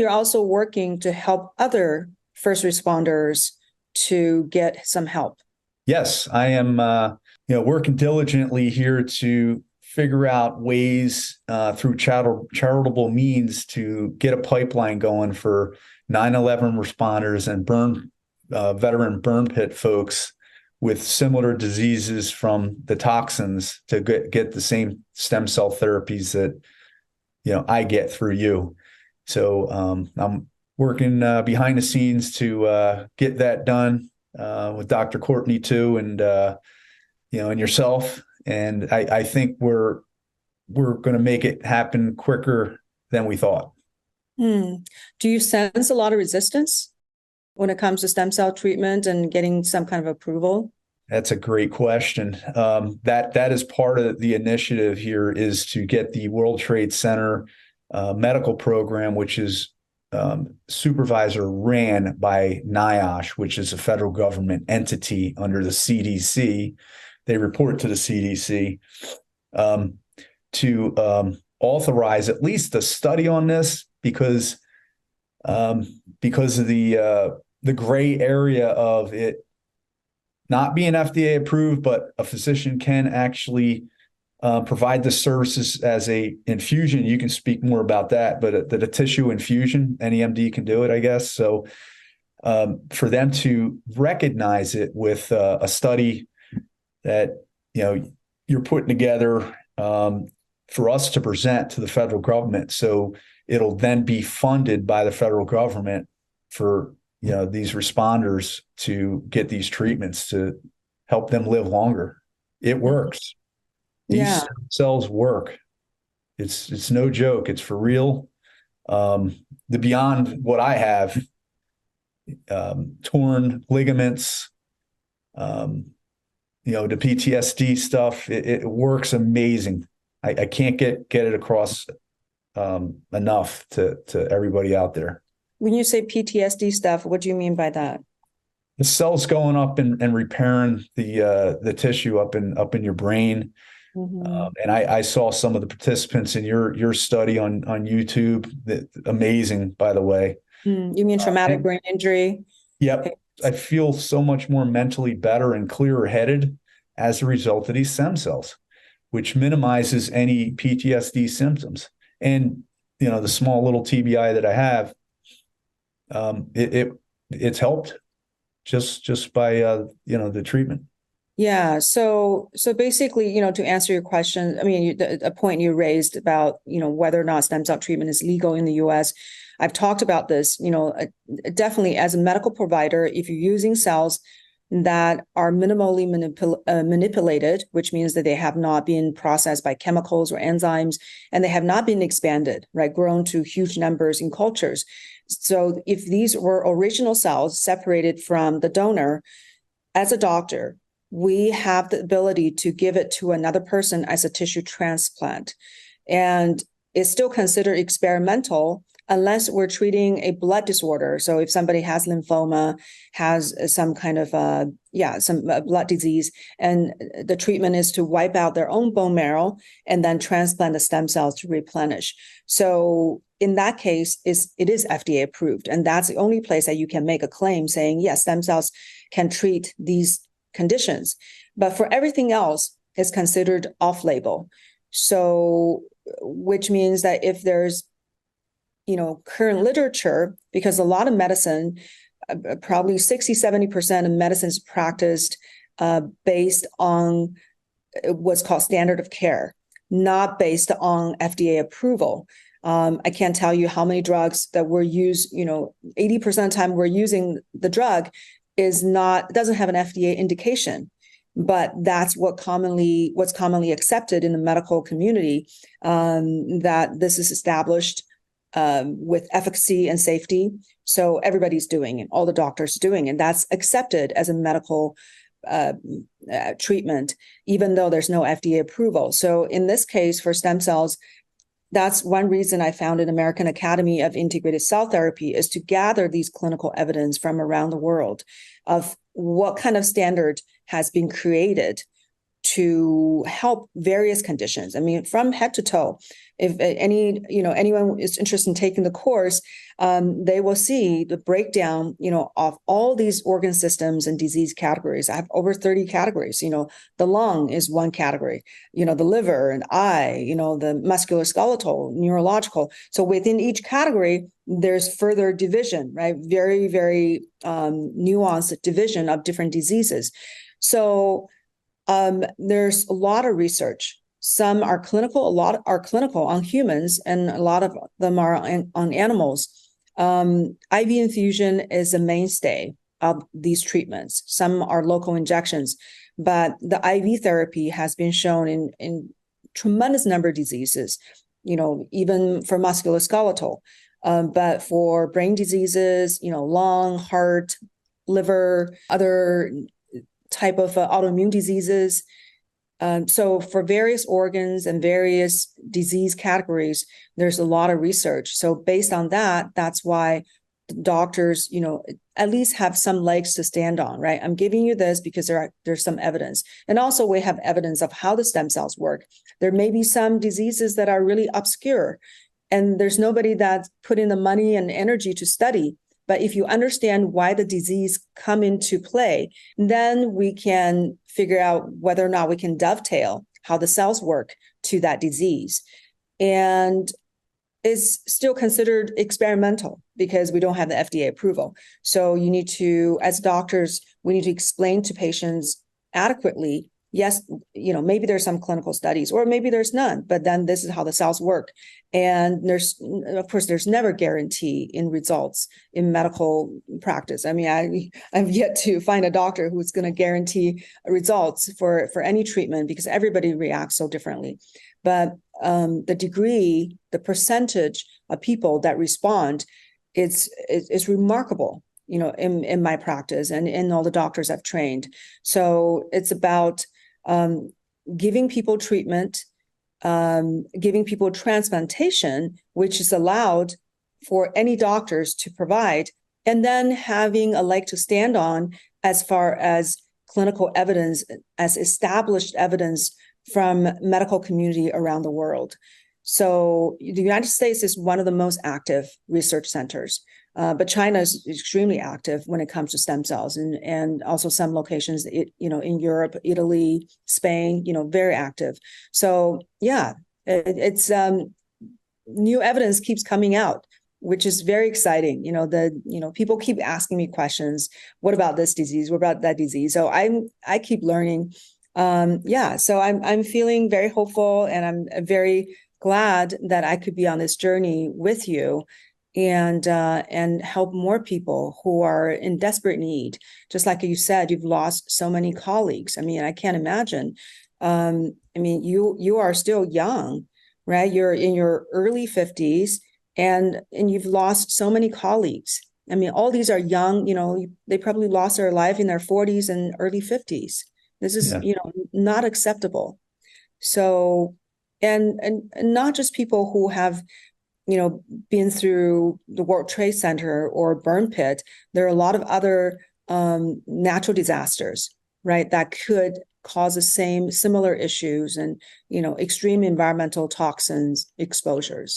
You're also working to help other first responders to get some help. Yes, I am working diligently here to figure out ways through charitable means to get a pipeline going for 9/11 responders and veteran burn pit folks with similar diseases from the toxins to get the same stem cell therapies that I get through you. So I'm working behind the scenes to get that done with Dr. Courtney too, and yourself. And I think we're going to make it happen quicker than we thought. Do you sense a lot of resistance when it comes to stem cell treatment and getting some kind of approval? That's a great question. That is part of the initiative here, is to get the World Trade Center medical program, which is supervisor ran by NIOSH, which is a federal government entity under the CDC. They report to the CDC to authorize at least a study on this because of the gray area of it not being FDA approved, but a physician can actually provide the services as a infusion. You can speak more about that, but a tissue infusion, any MD can do it, I guess. So for them to recognize it with a study that you're putting together for us to present to the federal government, so it'll then be funded by the federal government for these responders to get these treatments to help them live longer. It works. These cells work. It's no joke. It's for real. The beyond what I have, torn ligaments, the PTSD stuff, it works amazing. I can't get it across enough to everybody out there. When you say PTSD stuff, what do you mean by that? The cells going up and repairing the tissue up in your brain. Mm-hmm. And I saw some of the participants in your study on YouTube. Amazing, by the way. You mean traumatic brain injury? Yep. Okay. I feel so much more mentally better and clearer headed as a result of these stem cells, which minimizes any PTSD symptoms. And the small little TBI that I have, it's helped just by the treatment. Yeah. So basically, to answer your question, I mean, a point you raised about, whether or not stem cell treatment is legal in the US. I've talked about this, definitely as a medical provider, if you're using cells that are minimally manipulated, which means that they have not been processed by chemicals or enzymes, and they have not been expanded, right, grown to huge numbers in cultures. So if these were original cells separated from the donor, as a doctor, we have the ability to give it to another person as a tissue transplant. And it's still considered experimental unless we're treating a blood disorder. So if somebody has lymphoma, has some kind of some blood disease, and the treatment is to wipe out their own bone marrow and then transplant the stem cells to replenish. So in that case, it is FDA approved. And that's the only place that you can make a claim saying, yes, stem cells can treat these conditions. But for everything else, it's considered off-label. So, which means that if there's current literature, because a lot of medicine, probably 60-70% of medicine is practiced based on what's called standard of care, not based on FDA approval. I can't tell you how many drugs that were used, 80% of the time we're using the drug doesn't have an FDA indication. But that's what's commonly accepted in the medical community, that this is established with efficacy and safety. So everybody's doing it, all the doctors doing it. And that's accepted as a medical treatment, even though there's no FDA approval. So in this case, for stem cells, that's one reason I founded American Academy of Integrated Cell Therapy, is to gather these clinical evidence from around the world of what kind of standard has been created to help various conditions. I mean, from head to toe. If anyone is interested in taking the course, they will see the breakdown, of all these organ systems and disease categories. I have over 30 categories. The lung is one category, the liver and eye, the musculoskeletal, neurological. So within each category, there's further division, right? Very, very nuanced division of different diseases. So there's a lot of research. Some are clinical, a lot are clinical on humans, and a lot of them are on animals. IV infusion is a mainstay of these treatments. Some are local injections, but the IV therapy has been shown in tremendous number of diseases, even for musculoskeletal, but for brain diseases, lung, heart, liver, other type of autoimmune diseases. So for various organs and various disease categories, there's a lot of research. So based on that, that's why doctors, at least have some legs to stand on, right? I'm giving you this because there's some evidence. And also we have evidence of how the stem cells work. There may be some diseases that are really obscure, and there's nobody that's putting the money and energy to study. But if you understand why the disease come into play, then we can figure out whether or not we can dovetail how the cells work to that disease. And it's still considered experimental because we don't have the FDA approval. So you need to, as doctors, we need to explain to patients adequately, yes, maybe there's some clinical studies or maybe there's none, but then this is how the cells work. And there's never guarantee in results in medical practice. I mean, I've yet to find a doctor who's going to guarantee results for any treatment because everybody reacts so differently. But the percentage of people that respond, it's remarkable, in my practice and in all the doctors I've trained. So it's about giving people treatment, giving people transplantation, which is allowed for any doctors to provide, and then having a leg to stand on as far as clinical evidence, as established evidence from medical community around the world. So the United States is one of the most active research centers, but China is extremely active when it comes to stem cells, and also some locations, in Europe, Italy, Spain, very active. So yeah, it's new evidence keeps coming out, which is very exciting. People keep asking me questions. What about this disease? What about that disease? So I keep learning. So I'm feeling very hopeful, and I'm very glad that I could be on this journey with you and help more people who are in desperate need. Just like you said, you've lost so many colleagues. I mean, I can't imagine. You are still young, right? You're in your early 50s, and you've lost so many colleagues. I mean, all these are young, they probably lost their life in their 40s and early 50s. This is, not acceptable. So, and not just people who have, been through the World Trade Center or burn pit. There are a lot of other natural disasters, right, that could cause the similar issues and, extreme environmental toxins exposures.